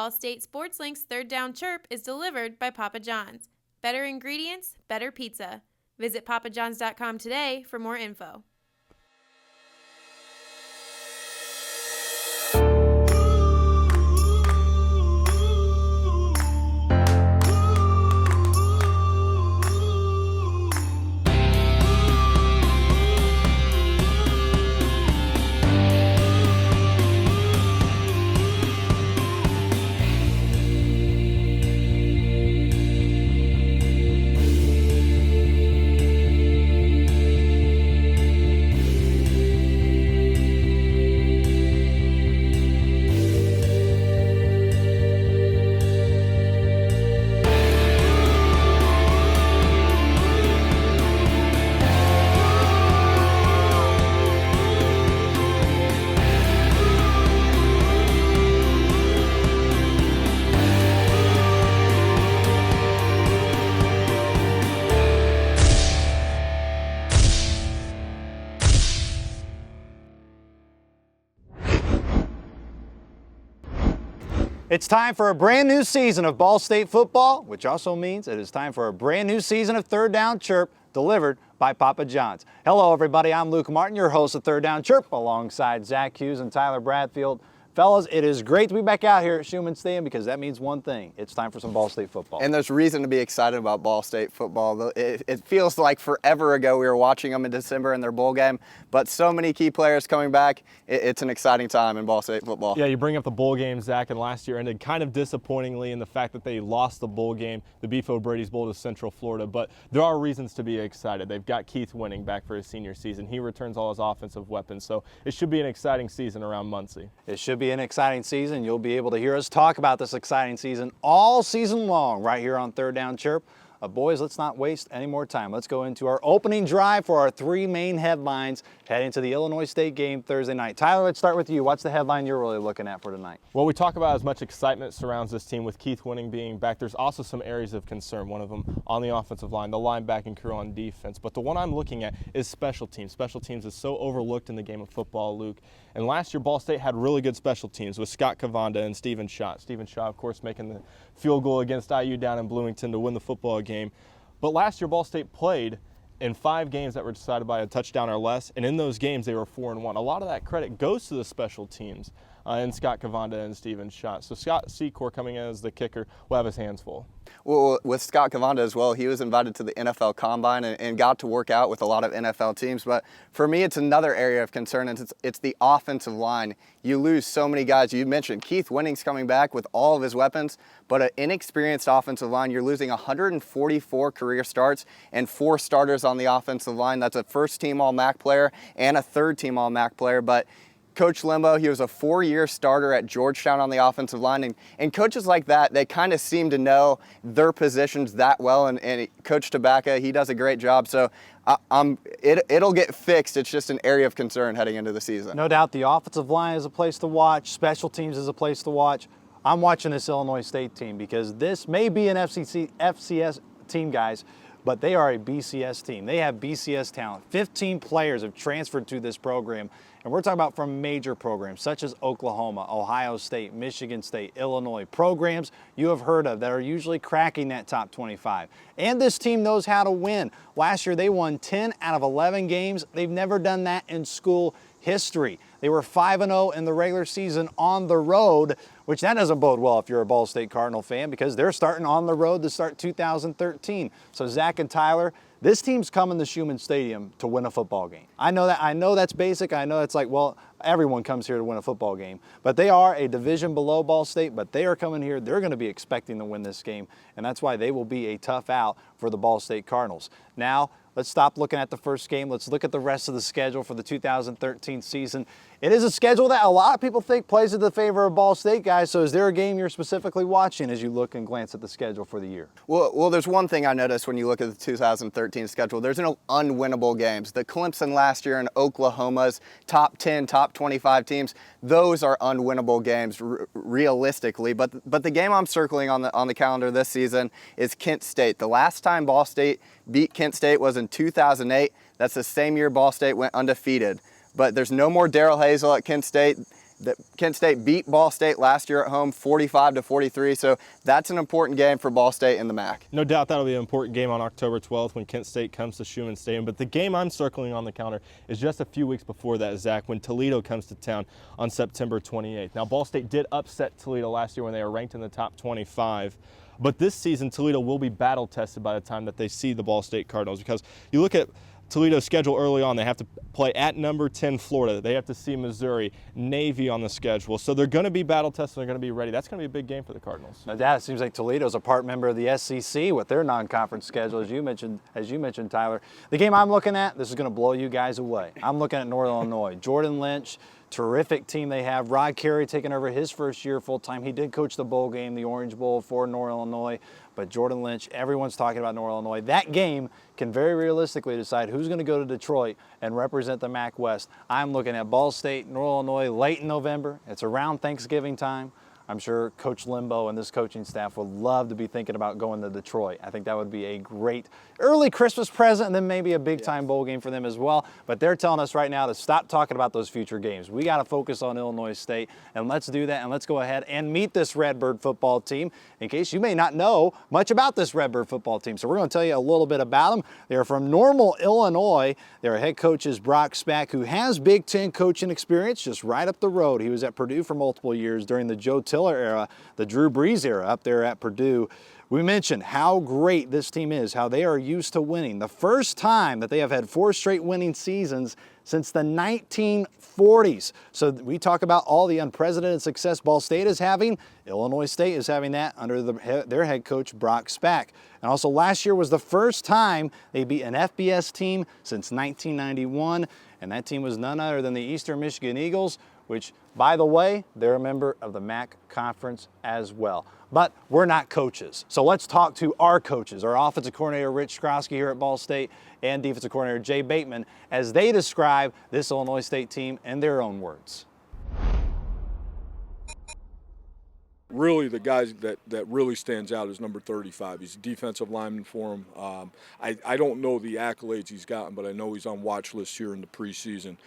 Ball State Sports Link's Third Down Chirp is delivered by Papa John's. Better ingredients, better pizza. Visit papajohns.com today for more info. It's time for a brand new season of Ball State football, which also means it is time for a brand new season of Third Down Chirp, delivered by Papa John's. Hello, everybody. I'm Luke Martin, your host of Third Down Chirp, alongside Zach Hughes and Tyler Bradfield. Fellas, it is great to be back out here at Schumann Stadium because that means one thing. It's time for some Ball State football. And there's reason to be excited about Ball State football. It feels like forever ago we were watching them in December in their bowl game, but so many key players coming back. It's an exciting time in Ball State football. Yeah, you bring up the bowl game, Zach, and last year ended kind of disappointingly in the fact that they lost the bowl game, the Beef O'Brady's Bowl, to Central Florida, but there are reasons to be excited. They've got Keith Winning back for his senior season. He returns all his offensive weapons, so it should be an exciting season around Muncie. It should be an exciting season. You'll be able to hear us talk about this exciting season all season long right here on Third Down Chirp. Boys, let's not waste any more time. Let's go into our opening drive for our three main headlines heading to the Illinois State game Thursday night. Tyler, let's start with you. What's the headline you're really looking at for tonight? Well, we talk about as much excitement surrounds this team with Keith Winning being back. There's also some areas of concern, one of them on the offensive line, the linebacking crew on defense. But the one I'm looking at is special teams. Special teams is so overlooked in the game of football, Luke. And last year, Ball State had really good special teams with Scott Kevon and Stephen Schott. Stephen Schott, of course, making the field goal against IU down in Bloomington to win the football game. But last year, Ball State played in 5 games that were decided by a touchdown or less, and in those games, they were 4-1. A lot of that credit goes to the special teams and Scott Kevon and Stephen Schott. So Scott Secor, coming in as the kicker, will have his hands full. Well, with Scott Kevon as well, he was invited to the NFL Combine and got to work out with a lot of NFL teams. But for me, it's another area of concern, and it's the offensive line. You lose so many guys. You mentioned Keith Winning's coming back with all of his weapons, but an inexperienced offensive line, you're losing 144 career starts and 4 starters on the offensive line. That's a first-team All-MAC player and a third-team All-MAC player. But Coach Limbo, he was a 4-year starter at Georgetown on the offensive line, and coaches like that, they kind of seem to know their positions that well, and Coach Tabaka, he does a great job, so it'll get fixed. It's just an area of concern heading into the season. No doubt the offensive line is a place to watch, special teams is a place to watch. I'm watching this Illinois State team because this may be an FCS team, guys, but they are a BCS team. They have BCS talent. 15 players have transferred to this program, and we're talking about from major programs such as Oklahoma, Ohio State, Michigan State, Illinois, programs you have heard of that are usually cracking that top 25. And this team knows how to win. Last year they won 10 out of 11 games. They've never done that in school history. They were 5-0 in the regular season on the road, which that doesn't bode well if you're a Ball State Cardinal fan because they're starting on the road to start 2013. So Zach and Tyler, this team's coming to Schumann Stadium to win a football game. I know that. I know that's basic. I know it's like, well, everyone comes here to win a football game. But they are a division below Ball State, but they are coming here. They're going to be expecting to win this game, and that's why they will be a tough out for the Ball State Cardinals. Now, let's stop looking at the first game. Let's look at the rest of the schedule for the 2013 season. It is a schedule that a lot of people think plays in the favor of Ball State, guys. So is there a game you're specifically watching as you look and glance at the schedule for the year? Well, there's one thing I noticed when you look at the 2013 schedule. There's no unwinnable games. The Clemson last year and Oklahoma's top 10, top 25 teams, those are unwinnable games realistically. But the game I'm circling on the calendar this season is Kent State. The last time Ball State beat Kent State was in 2008. That's the same year Ball State went undefeated. But there's no more Darrell Hazel at Kent State. Kent State beat Ball State last year at home 45-43, so that's an important game for Ball State in the MAC. No doubt that'll be an important game on October 12th when Kent State comes to Schumann Stadium. But the game I'm circling on the calendar is just a few weeks before that, Zach, when Toledo comes to town on September 28th. Now, Ball State did upset Toledo last year when they were ranked in the top 25. But this season, Toledo will be battle-tested by the time that they see the Ball State Cardinals, because you look at Toledo's schedule early on. They have to play at number 10 Florida. They have to see Missouri, Navy on the schedule. So they're going to be battle-tested. They're going to be ready. That's going to be a big game for the Cardinals. Now, Dad, it seems like Toledo's a part member of the SEC with their non-conference schedule, as you mentioned, Tyler. The game I'm looking at, this is going to blow you guys away. I'm looking at Northern Illinois. Jordan Lynch, terrific team they have. Rod Carey taking over his first year full-time. He did coach the bowl game, the Orange Bowl for Northern Illinois. But Jordan Lynch, everyone's talking about Northern Illinois. That game can very realistically decide who's going to go to Detroit and represent the MAC West. I'm looking at Ball State, Northern Illinois late in November. It's around Thanksgiving time. I'm sure Coach Limbo and this coaching staff would love to be thinking about going to Detroit. I think that would be a great early Christmas present and then maybe a big-time bowl game for them as well. But they're telling us right now to stop talking about those future games. We got to focus on Illinois State, and let's do that, and let's go ahead and meet this Redbird football team in case you may not know much about this Redbird football team. So we're going to tell you a little bit about them. They're from Normal, Illinois. Their head coach is Brock Spack, who has Big Ten coaching experience just right up the road. He was at Purdue for multiple years during the Joe Tiller era, the Drew Brees era up there at Purdue. We mentioned how great this team is, how they are used to winning. The first time that they have had 4 straight winning seasons since the 1940s. So we talk about all the unprecedented success Ball State is having. Illinois State is having that under their head coach, Brock Spack. And also last year was the first time they beat an FBS team since 1991. And that team was none other than the Eastern Michigan Eagles, which, by the way, they're a member of the MAC Conference as well. But we're not coaches. So let's talk to our coaches, our offensive coordinator, Rich Skrosky here at Ball State, and defensive coordinator, Jay Bateman, as they describe this Illinois State team in their own words. Really, the guy that really stands out is number 35. He's a defensive lineman for him. I don't know the accolades he's gotten, but I know he's on watch list here in the preseason.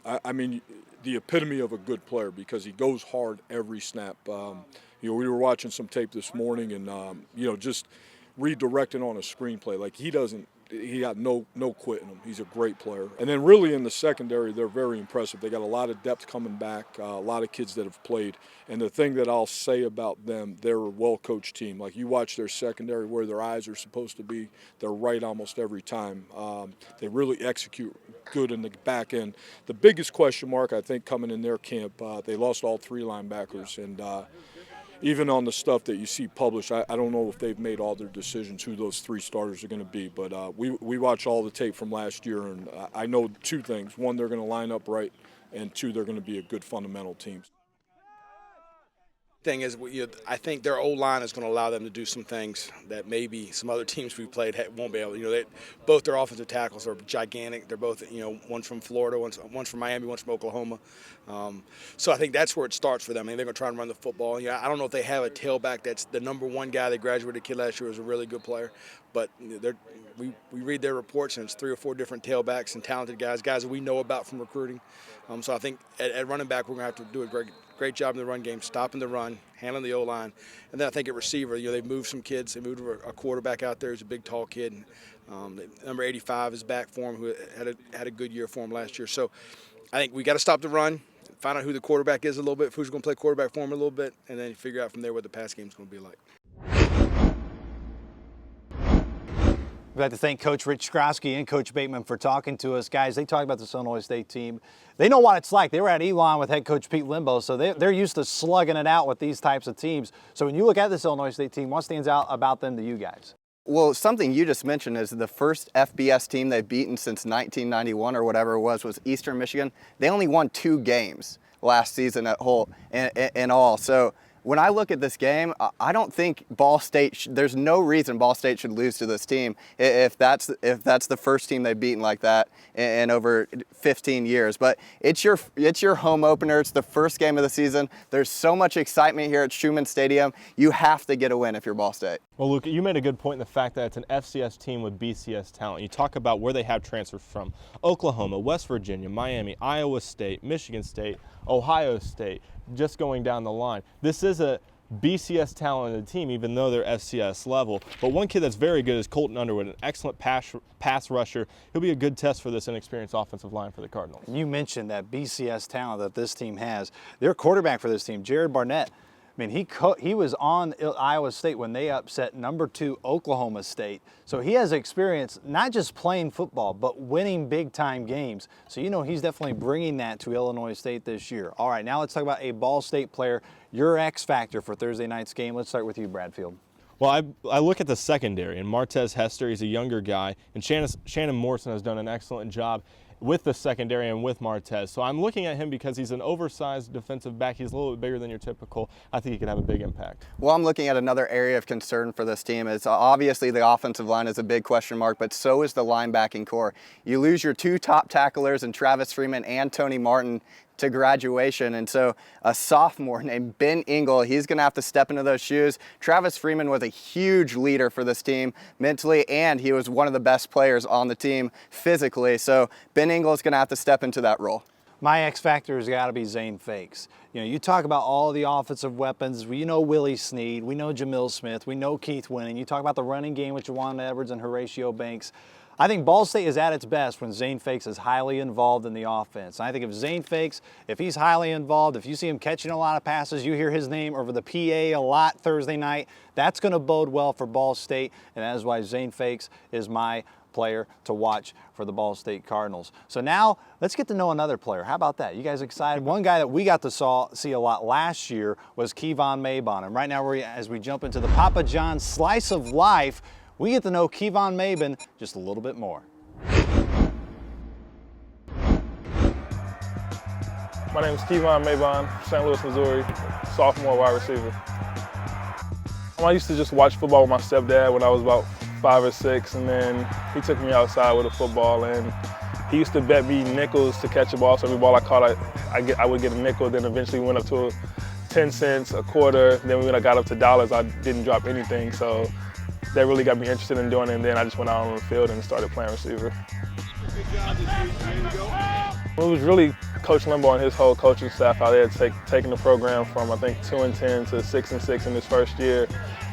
I mean, the epitome of a good player, because he goes hard every snap. We were watching some tape this morning, and just redirecting on a screenplay. Like he got no quit in him. He's a great player. And then really in the secondary, they're very impressive. They got a lot of depth coming back, a lot of kids that have played. And the thing that I'll say about them, they're a well-coached team. Like you watch their secondary where their eyes are supposed to be, they're right almost every time. They really execute good in the back end. The biggest question mark, I think, coming in their camp, they lost all 3 linebackers. And even on the stuff that you see published, I don't know if they've made all their decisions who those 3 starters are going to be. But we watch all the tape from last year, and I know 2 things. 1, they're going to line up right, and 2, they're going to be a good fundamental team. Thing is, I think their O-line is going to allow them to do some things that maybe some other teams we've played won't be able to. Both their offensive tackles are gigantic. They're both, one's from Florida, one's from Miami, one's from Oklahoma. So I think that's where it starts for them. I mean, they're going to try and run the football. I don't know if they have a tailback that's the number 1 guy. They graduated kid last year, was a really good player. But we read their reports, and it's 3 or 4 different tailbacks and talented guys that we know about from recruiting. So I think at running back, we're going to have to do a great job in the run game, stopping the run, handling the O-line. And then I think at receiver, they've moved some kids. They moved a quarterback out there who's a big, tall kid. And, number 85 is back for him, who had a good year for him last year. So I think we got to stop the run, find out who the quarterback is a little bit, who's going to play quarterback for him a little bit, and then figure out from there what the pass game is going to be like. We'd like to thank Coach Rich Skrosky and Coach Bateman for talking to us. Guys, they talked about this Illinois State team. They know what it's like. They were at Elon with head coach Pete Limbo, so they're used to slugging it out with these types of teams. So when you look at this Illinois State team, what stands out about them to you guys? Well, something you just mentioned is the first FBS team they've beaten since 1991 or whatever it was Eastern Michigan. They only won 2 games last season at whole in all. So when I look at this game, I don't think Ball State, there's no reason Ball State should lose to this team if that's the first team they've beaten like that in over 15 years. But it's your home opener. It's the first game of the season. There's so much excitement here at Schumann Stadium. You have to get a win if you're Ball State. Well, Luke, you made a good point in the fact that it's an FCS team with BCS talent. You talk about where they have transfers from: Oklahoma, West Virginia, Miami, Iowa State, Michigan State, Ohio State, just going down the line. This is a BCS talented team, even though they're FCS level. But one kid that's very good is Colton Underwood, an excellent pass rusher. He'll be a good test for this inexperienced offensive line for the Cardinals. You mentioned that BCS talent that this team has. Their quarterback for this team, Jared Barnett, I mean, he was on Iowa State when they upset number 2 Oklahoma State. So he has experience not just playing football, but winning big-time games. So you know he's definitely bringing that to Illinois State this year. All right, now let's talk about a Ball State player, your X factor for Thursday night's game. Let's start with you, Bradfield. Well, I look at the secondary, and Martez Hester, he's a younger guy, and Shannon Morrison has done an excellent job with the secondary and with Martez. So I'm looking at him because he's an oversized defensive back. He's a little bit bigger than your typical. I think he could have a big impact. Well, I'm looking at another area of concern for this team. It's obviously the offensive line is a big question mark, but so is the linebacking core. You lose your 2 top tacklers in Travis Freeman and Tony Martin to graduation, and so a sophomore named Ben Ingle, he's going to have to step into those shoes. Travis Freeman was a huge leader for this team mentally, and he was one of the best players on the team physically, so Ben Ingle is going to have to step into that role. My X factor has got to be Zane Fakes. You know, you talk about all the offensive weapons. We know Willie Snead, we know Jamil Smith, we know Keith Winning. You talk about the running game with Juwan Edwards and Horatio Banks. I think Ball State is at its best when Zane Fakes is highly involved in the offense. And I think if Zane Fakes, if he's highly involved, if you see him catching a lot of passes, you hear his name over the PA a lot Thursday night, that's going to bode well for Ball State, and that is why Zane Fakes is my player to watch for the Ball State Cardinals. So now let's get to know another player. How about that? You guys excited? One guy that we got to see a lot last year was Kevon Mabon. And right now, as we jump into the Papa John's Slice of Life, we get to know Kevon Mabon just a little bit more. My name is Kevon Mabon, St. Louis, Missouri, sophomore wide receiver. I used to just watch football with my stepdad when I was about 5 or 6, and then he took me outside with a football, and he used to bet me nickels to catch a ball. So every ball I caught, I would get a nickel. Then eventually went up to 10 cents, a quarter. Then when I got up to dollars, I didn't drop anything. So that really got me interested in doing it, and then I just went out on the field and started playing receiver. It was really Coach Limbaugh and his whole coaching staff how they had taken the program from, I think, 2-10 to 6-6 in his first year.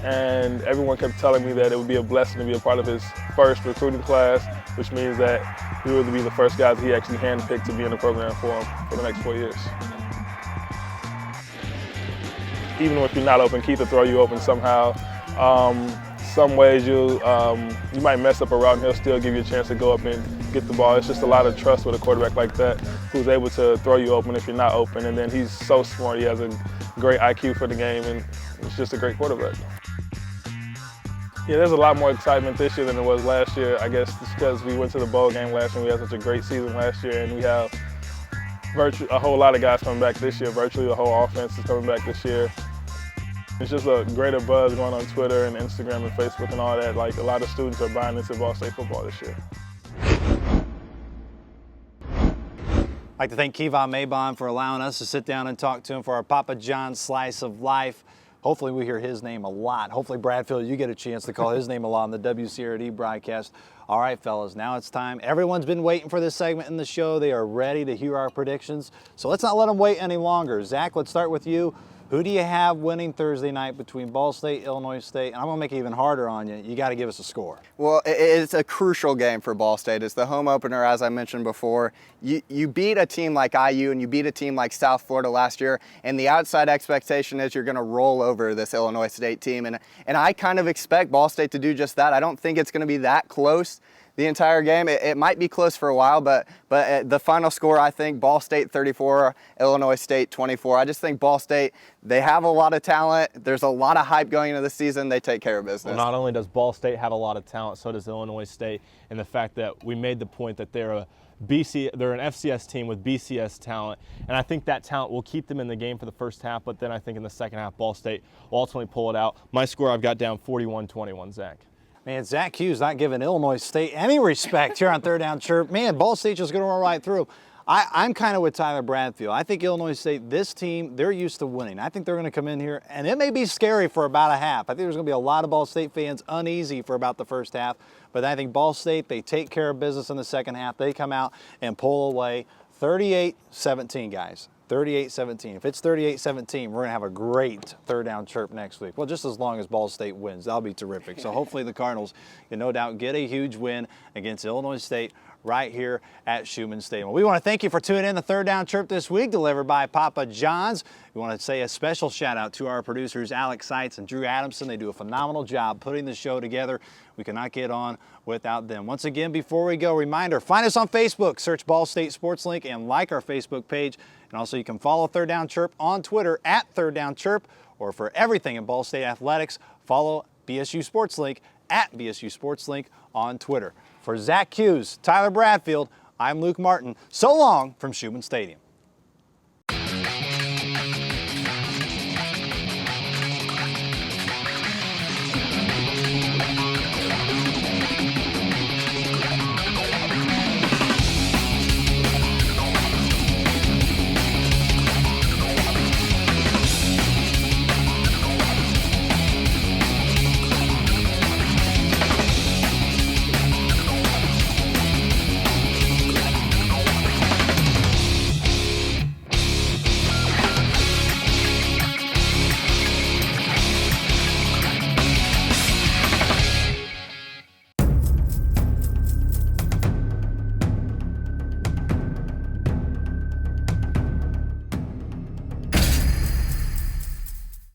And everyone kept telling me that it would be a blessing to be a part of his first recruiting class, which means that we would be the first guys he actually handpicked to be in the program for him for the next 4 years. Even if you're not open, Keith will throw you open somehow. Some ways you might mess up a route and he'll still give you a chance to go up and get the ball. It's just a lot of trust with a quarterback like that who's able to throw you open if you're not open. And then he's so smart. He has a great IQ for the game, and it's just a great quarterback. Yeah, there's a lot more excitement this year than there was last year. I guess it's because we went to the bowl game last year and we had such a great season last year, and we have a whole lot of guys coming back this year. Virtually the whole offense is coming back this year. It's just a greater buzz going on Twitter and Instagram and Facebook and all that. Like, a lot of students are buying into Ball State football this year. I'd like to thank Kevon Mabon for allowing us to sit down and talk to him for our Papa John's Slice of Life. Hopefully we hear his name a lot. Hopefully, Bradfield, you get a chance to call his name a lot on the WCRD broadcast. All right, fellas, now it's time. Everyone's been waiting for this segment in the show. They are ready to hear our predictions. So let's not let them wait any longer. Zach, let's start with you. Who do you have winning Thursday night between Ball State, Illinois State? And I'm going to make it even harder on you. You got to give us a score. Well, it's a crucial game for Ball State. It's the home opener, as I mentioned before. You beat a team like IU and you beat a team like South Florida last year, and the outside expectation is you're going to roll over this Illinois State team. And I kind of expect Ball State to do just that. I don't think it's going to be that close the entire game. It might be close for a while, but the final score, I think, Ball State 34, Illinois State 24. I just think Ball State, they have a lot of talent. There's a lot of hype going into the season. They take care of business. Well, not only does Ball State have a lot of talent, so does Illinois State. And the fact that we made the point that they're an FCS team with BCS talent, and I think that talent will keep them in the game for the first half, but then I think in the second half, Ball State will ultimately pull it out. My score, I've got down 41-21, Zach. Man, Zach Hughes not giving Illinois State any respect here on Third Down Chirp. Man, Ball State just going to run right through. I'm kind of with Tyler Bradfield. I think Illinois State, this team, they're used to winning. I think they're going to come in here, and it may be scary for about a half. I think there's going to be a lot of Ball State fans uneasy for about the first half, but I think Ball State, they take care of business in the second half. They come out and pull away 38-17, guys. 38-17. If it's 38-17, we're going to have a great third down chirp next week. Well, just as long as Ball State wins. That'll be terrific. So hopefully the Cardinals can no doubt get a huge win against Illinois State right here at Schumann Stadium. We want to thank you for tuning in the Third Down Chirp this week, delivered by Papa John's. We want to say a special shout out to our producers, Alex Seitz and Drew Adamson. They do a phenomenal job putting the show together. We cannot get on without them. Once again, before we go, reminder, find us on Facebook, search Ball State Sports Link, and like our Facebook page. And also you can follow Third Down Chirp on Twitter at Third Down Chirp, or for everything in Ball State athletics, follow BSU Sports Link at BSU Sports Link on Twitter. For Zach Hughes, Tyler Bradfield, I'm Luke Martin. So long from Schumann Stadium.